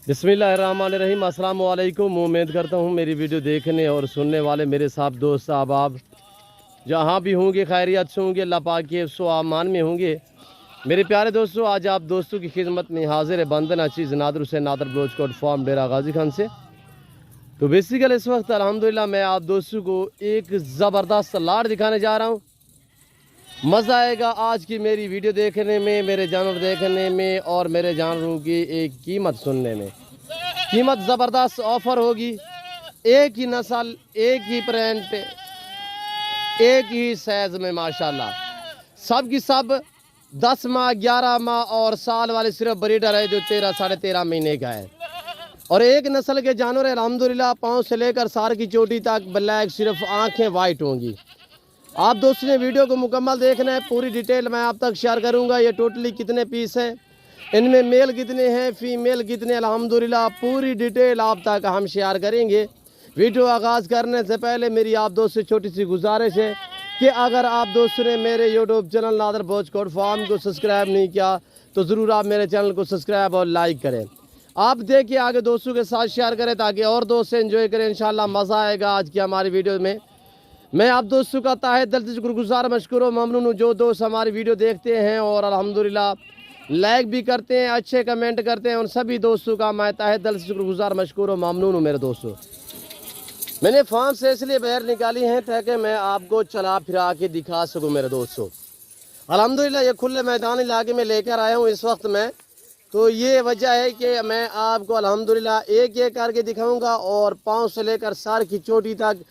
बिस्मिल्लाहिर्रहमानिर्रहीम। अस्सलाम वालेकुम। उम्मीद करता हूँ मेरी वीडियो देखने और सुनने वाले मेरे साथ दोस्त अहबाब जहाँ भी होंगे खैरियत से होंगे, अल्लाह पाक के सो अमान में होंगे। मेरे प्यारे दोस्तों, आज आप दोस्तों की खिदमत में हाजिर है बंदन अचीज़ नादर से नादर बलोच कोट फार्म डेरा गाजी खान से। तो बेसिकल इस वक्त अल्हम्दुलिल्लाह मैं आप दोस्तों को एक ज़बरदस्त लाट दिखाने जा रहा हूँ। मज़ा आएगा आज की मेरी वीडियो देखने में, मेरे जानवर देखने में और मेरे जानवरों की एक कीमत सुनने में। कीमत ज़बरदस्त ऑफ़र होगी। एक ही नस्ल, एक ही प्रिंट, एक ही साइज़ में माशाल्लाह। सब की सब 10 माह, 11 माह और साल वाले सिर्फ ब्रीडर है जो 13 साढ़े 13 महीने का है। और एक नस्ल के जानवर अल्हम्दुलिल्लाह पाँव से लेकर सार की चोटी तक ब्लैक, सिर्फ आँखें वाइट होंगी। आप दोस्तों ने वीडियो को मुकम्मल देखना है, पूरी डिटेल मैं आप तक शेयर करूंगा। ये टोटली कितने पीस हैं, इनमें मेल कितने हैं, फीमेल कितने, अल्हम्दुलिल्लाह पूरी डिटेल आप तक हम शेयर करेंगे। वीडियो आगाज़ करने से पहले मेरी आप दोस्त से छोटी सी गुजारिश है कि अगर आप दोस्तों ने मेरे YouTube channel Nadir Baloch Kot farm को सब्सक्राइब नहीं किया तो ज़रूर आप मेरे चैनल को सब्सक्राइब और लाइक करें। आप देखिए आगे दोस्तों के साथ शेयर करें ताकि और दोस्त से एंजॉय करें। इंशाल्लाह मज़ा आएगा आज की हमारी वीडियो में। मैं आप दोस्तों का ताहे दिल से शुक्रगुज़ार, मशकूर ममनून हूँ जो दोस्त हमारी वीडियो देखते हैं और अल्हम्दुलिल्लाह लाइक भी करते हैं, अच्छे कमेंट करते हैं। उन सभी दोस्तों का मैं ताहे दिल से शुक्रगुज़ार, मशकूर और ममनून हूँ। मेरे दोस्तों, मैंने फार्म से इसलिए बाहर निकाली हैं ताकि मैं आपको चला फिरा के दिखा सकूँ। मेरे दोस्तों, अल्हम्दुलिल्लाह ये खुले मैदान इलाके में लेकर आया हूँ इस वक्त मैं। तो ये वजह है कि मैं आपको अल्हम्दुलिल्लाह एक एक करके दिखाऊँगा और पाँव से लेकर सर की चोटी तक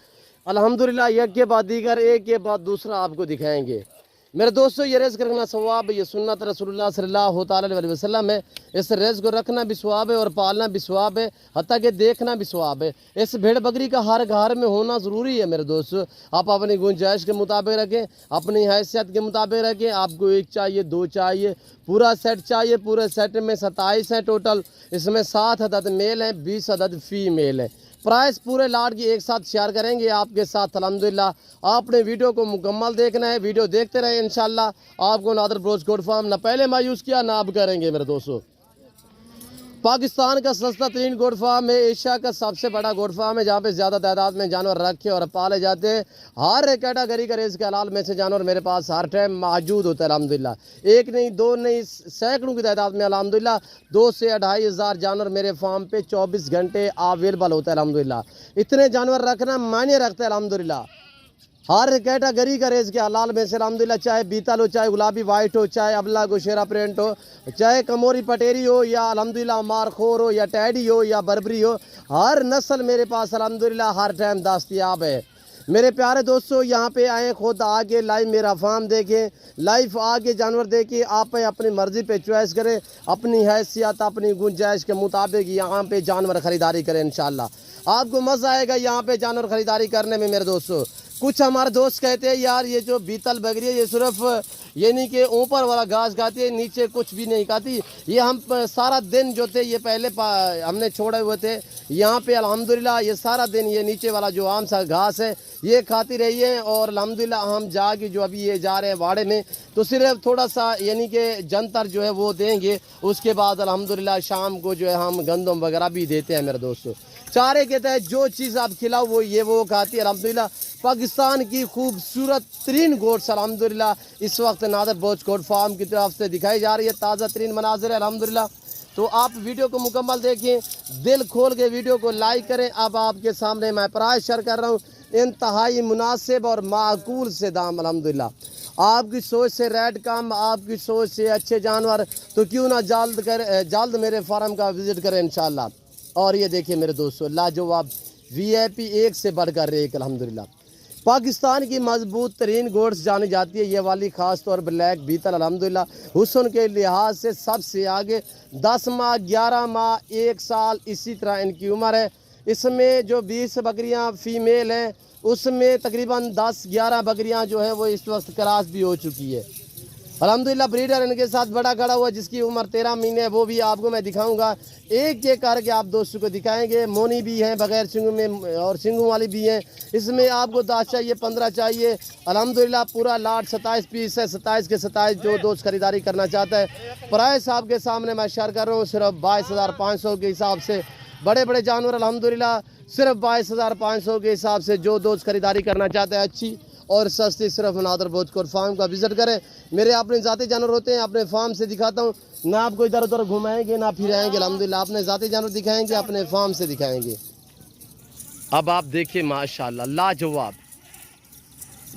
अल्हम्दुलिल्लाह एक के बाद दीगर, एक के बाद दूसरा आपको दिखाएंगे। मेरे दोस्तों, ये रिज़्क़ रखना सवाब, ये सुन्नत रसूलुल्लाह सल्लल्लाहु अलैहि वसल्लम है। इस रिज़्क़ को रखना भी सवाब है और पालना भी सवाब है, हत्ता कि देखना भी सवाब है। इस भेड़ बकरी का हर घर में होना ज़रूरी है। मेरे दोस्तों, आप अपनी गुंजाइश के मुताबिक रखें, अपनी हैसियत के मुताबिक रखें। आपको एक चाहिए, दो चाहिए, पूरा सेट चाहिए। पूरे सेट में 27 हैं टोटल। इसमें 7 अदद मेल हैं, 20 अदद फीमेल है। प्राइस पूरे लाट की एक साथ शेयर करेंगे आपके साथ अल्हम्दुलिल्लाह। आपने वीडियो को मुकम्मल देखना है, वीडियो देखते रहे इंशाल्लाह। आपको नादर बलोच कोट फार्म ना पहले मायूस किया ना अब करेंगे। मेरे दोस्तों, पाकिस्तान का सस्ता तरीन गोट फार्म है, एशिया का सबसे बड़ा गोट फार्म है जहाँ पे ज़्यादा तादाद में जानवर रखे और पाले जाते हैं। हर कैटेगरी का रेस के हलाल में से जानवर मेरे पास हर टाइम मौजूद होता है अल्हम्दुलिल्लाह। एक नहीं, दो नहीं, सैकड़ों की तादाद में अल्हम्दुलिल्लाह 2 से 2.5 हज़ार जानवर मेरे फार्म पे 24 घंटे अवेलेबल होता है अल्हम्दुलिल्लाह। इतने जानवर रखना मायने रखता है अल्हम्दुलिल्लाह। हर कैटेगरी का रेस के हलाल में से अल्हम्दुलिल्लाह, चाहे बीतल हो, चाहे गुलाबी वाइट हो, चाहे अबला गोशेरा प्रिंट हो, चाहे कमोरी पटेरी हो, या अल्हम्दुलिल्लाह मारखोर हो, या टैडी हो, या बर्बरी हो, हर नस्ल मेरे पास अल्हम्दुलिल्लाह हर टाइम दस्तयाब है। मेरे प्यारे दोस्तों, यहाँ पे आए, खुद आके लाइव मेरा फार्म देखें, लाइव आके जानवर देखें, आप अपनी मर्ज़ी पे चॉइस करें, अपनी हैसियत अपनी गुंजाइश के मुताबिक यहाँ पे जानवर ख़रीदारी करें। इंशाल्लाह आपको मज़ा आएगा यहाँ पे जानवर ख़रीदारी करने में। मेरे दोस्तों, कुछ हमारे दोस्त कहते हैं यार ये जो बीतल बकरी है ये सिर्फ ये नहीं कि ऊपर वाला घास खाती है, नीचे कुछ भी नहीं खाती। ये हम सारा दिन जो थे ये पहले हमने छोड़े हुए थे यहाँ पे अल्हम्दुलिल्लाह, ये सारा दिन ये नीचे वाला जो आम सा घास है ये खाती रही है। और अल्हम्दुलिल्लाह हम जाके जो अभी ये जा रहे हैं वाड़े में तो सिर्फ थोड़ा सा यानी कि जंतर जो है वो देंगे। उसके बाद अल्हम्दुलिल्लाह शाम को जो है हम गंदम वगैरह भी देते हैं। मेरे दोस्तों, चारे के तहत जो चीज़ आप खिलाओ वो खाती है अल्हम्दुलिल्लाह। पाकिस्तान की खूबसूरत तरीन गोट्स अल्हम्दुलिल्लाह इस वक्त नादर बलोच कोट फार्म की तरफ से दिखाई जा रही है। ताज़ा तरीन मनाज़िर है अल्हम्दुलिल्लाह। तो आप वीडियो को मुकम्मल देखें, दिल खोल के वीडियो को लाइक करें। अब आपके सामने मैं प्राइस शेयर कर रहा हूँ, इंतहाई मुनासिब और माकूल से दाम अल्हम्दुलिल्लाह। आपकी सोच से रेट कम, आपकी सोच से अच्छे जानवर, तो क्यों ना जल्द मेरे फार्म का विज़िट करें इंशाल्लाह। और ये देखिए मेरे दोस्तों, लाजवाब VIP एक से बढ़कर एक अल्हम्दुलिल्लाह। पाकिस्तान की मजबूत तरीन गोट्स जानी जाती है ये वाली, ख़ास तौर ब्लैक बीतल अल्हम्दुलिल्लाह हुस्न के लिहाज से सबसे आगे। 10 माह, 11 माह, 1 साल इसी तरह इनकी उम्र है। इसमें जो 20 बकरियां फीमेल हैं उसमें तकरीबन 10-11 बकरियां जो है वो इस वक्त क्रॉस भी हो चुकी है। अल्हम्दुलिल्लाह ब्रीडर इनके साथ बड़ा खड़ा हुआ जिसकी उम्र 13 महीने है, वो भी आपको मैं दिखाऊंगा। एक एक करके आप दोस्तों को दिखाएंगे। मोनी भी हैं बगैर सिंगों में और सिंगों वाली भी हैं। इसमें आपको 10 चाहिए 15 चाहिए। अल्हम्दुलिल्लाह पूरा लाट 27 पीस है, 27 के 27 जो दोस्त खरीदारी करना चाहता है। प्राइस आपके सामने मैं शेयर कर रहा हूँ सिर्फ 22,500 के हिसाब से। बड़े बड़े जानवर अल्हम्दुलिल्लाह सिर्फ 22,500 के हिसाब से। जो दोस्त खरीदारी करना चाहते हैं अच्छी और सस्ती, सिर्फ नादर भोजकोट फार्म का विजिट करें। मेरे अपने ज़ाती जानवर होते हैं, अपने फार्म से दिखाता हूँ ना, आपको इधर उधर घुमाएंगे ना फिराएंगे। अल्हम्दुलिल्लाह अपने ज़ाती जानवर दिखाएंगे, अपने फार्म से दिखाएंगे। अब आप देखिए माशाल्लाह लाजवाब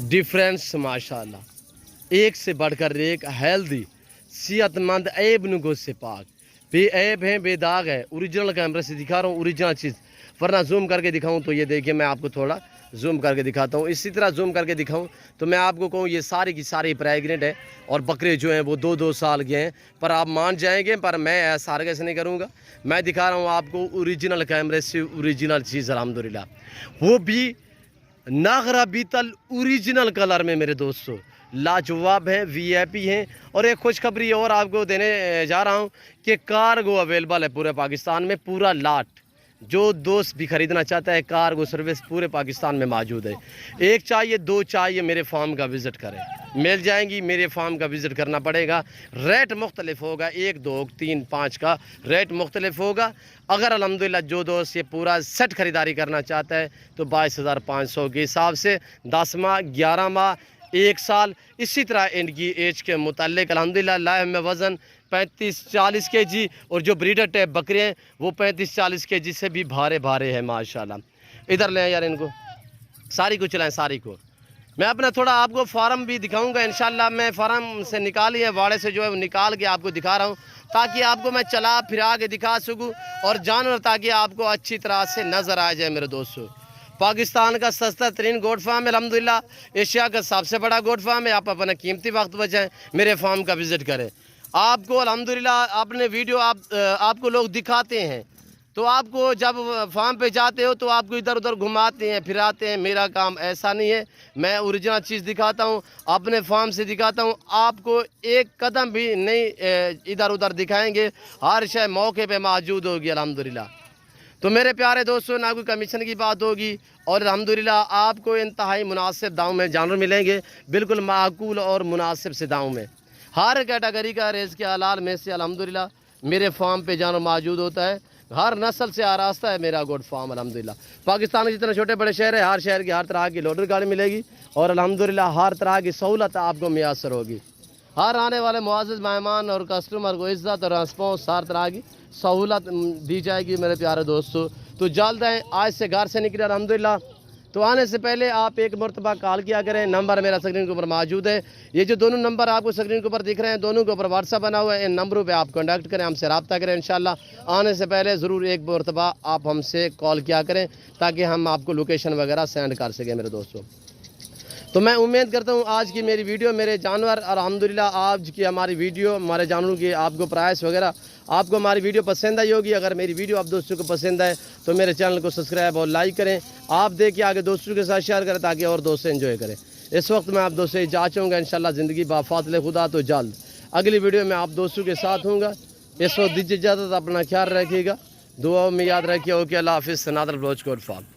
डिफरेंस, माशाल्लाह एक से बढ़कर एक, हेल्दी, सेहतमंद, ऐब नुगो से पाक, बेऐब है, बेदाग है। ओरिजिनल कैमरे से दिखा रहा हूँ ओरिजिनल चीज़, वरना जूम करके दिखाऊं तो ये देखिए मैं आपको थोड़ा जूम करके दिखाता हूँ। इसी तरह जूम करके दिखाऊं तो मैं आपको कहूँ ये सारी की सारी प्रेग्नेंट है और बकरे जो हैं वो 2-2 साल के हैं। पर आप मान जाएंगे, पर मैं ऐसा हर कैसे नहीं करूँगा। मैं दिखा रहा हूँ आपको ओरिजिनल कैमरे से ओरिजिनल चीज़ अल्हम्दुलिल्लाह, वो भी नागरा बीतल ओरिजिनल कलर में मेरे दोस्तों। लाजवाब है, वीआईपी हैं। और एक खुशखबरी और आपको देने जा रहा हूँ कि कार्गो अवेलेबल है पूरे पाकिस्तान में, पूरा लाट। जो दोस्त भी ख़रीदना चाहता है कार्गो सर्विस पूरे पाकिस्तान में मौजूद है। एक चाहिए 2 चाहिए, मेरे फार्म का विज़िट करें, मिल जाएंगी। मेरे फार्म का विज़िट करना पड़ेगा। रेट मुख्तलिफ होगा, 1, 2, 3, 5 का रेट मुख्तलिफ होगा। अगर अल्हम्दुलिल्लाह जो दोस्त ये पूरा सेट ख़रीदारी करना चाहता है तो 22,500 के हिसाब से 10 माह, 11 माह, 1 साल, इसी तरह इनकी एज के मुतालिक अल्हम्दुलिल्लाह लाइव में वज़न 35-40 kg और जो ब्रीडर टाइप बकरे हैं वो 35-40 kg से भी भारे भारे हैं माशाल्लाह। इधर ले यार इनको, सारी को चलाएं, सारी को। मैं अपना थोड़ा आपको फार्म भी दिखाऊंगा इंशाल्लाह। मैं फार्म से निकाली है, वाड़े से जो है निकाल के आपको दिखा रहा हूँ ताकि आपको मैं चला फिरा के दिखा सकूँ और जानवर ताकि आपको अच्छी तरह से नज़र आ जाए। मेरे दोस्तों पाकिस्तान का सस्ता तरीन गोट फार्म है अल्हम्दुलिल्लाह, एशिया का सबसे बड़ा गोट फार्म है। आप अपना कीमती वक्त बचाएं, मेरे फार्म का विज़िट करें। आपको अल्हम्दुलिल्लाह अपने वीडियो आपको लोग दिखाते हैं तो आपको जब फार्म पे जाते हो तो आपको इधर उधर घुमाते हैं फिराते हैं। मेरा काम ऐसा नहीं है, मैं ओरिजिनल चीज़ दिखाता हूँ, अपने फार्म से दिखाता हूँ। आपको एक कदम भी नहीं इधर उधर दिखाएंगे, हर शय मौके पे मौजूद होगी अल्हम्दुलिल्लाह। तो मेरे प्यारे दोस्तों ना कोई कमीशन की बात होगी और अल्हम्दुलिल्लाह आपको इंतहाई मुनासिब दामों में जानवर मिलेंगे, बिल्कुल माकूल और मुनासिब से दामों में। हर कैटेगरी का रेस के हलाल में से अल्हम्दुलिल्लाह मेरे फार्म पे जानवर मौजूद होता है। हर नस्ल से आरास्ता है मेरा गोट फार्म अल्हम्दुलिल्लाह। पाकिस्तान के जितने छोटे बड़े शहर है, हर शहर की हर तरह की लोडर गाड़ी मिलेगी और अल्हम्दुलिल्लाह हर तरह की सहूलत आपको मैसर होगी। हर आने वाले मुआज़्ज़िज़ मेहमान और कस्टमर को इज़्ज़त और रिस्पॉन्स हर तरह की सहूलत दी जाएगी मेरे प्यारे दोस्तों। तो जल्द हैं, आज से घर से निकले अल्हम्दुलिल्लाह। तो आने से पहले आप एक मरतबा कॉल किया करें, नंबर मेरा स्क्रीन के ऊपर मौजूद है। ये जो दोनों नंबर आपको स्क्रीन के ऊपर दिख रहे हैं, दोनों के ऊपर व्हाट्सअप बना हुआ है। इन नंबरों पे आप कांटेक्ट करें, हमसे रब्ता करें इंशाल्लाह। आने से पहले ज़रूर एक मरतबा आप हमसे कॉल किया करें ताकि हम आपको लोकेशन वगैरह सेंड कर सकें मेरे दोस्तों। तो मैं उम्मीद करता हूँ आज की मेरी वीडियो, मेरे जानवर अल्हम्दुलिल्लाह आज की हमारी वीडियो, हमारे जानवरों की आपको प्राइस वगैरह आपको हमारी वीडियो पसंद आई होगी। अगर मेरी वीडियो आप दोस्तों को पसंद आए तो मेरे चैनल को सब्सक्राइब और लाइक करें। आप देखिए आगे दोस्तों के साथ शेयर करें ताकि और दोस्त एंजॉय करें। इस वक्त मैं आप दोस्तों से इजाज़त चाहूँगा इंशाल्लाह ज़िंदगी बाफ़ातिल खुदा। तो जल्द अगली वीडियो में आप दोस्तों के साथ हूँगा। इस वक्त दीजिए इजाज़त, अपना ख्याल रखिएगा, दुआओं में याद रखिए। ओके, अल्लाह हाफ़िज़। नादर भोजकोट फार्म।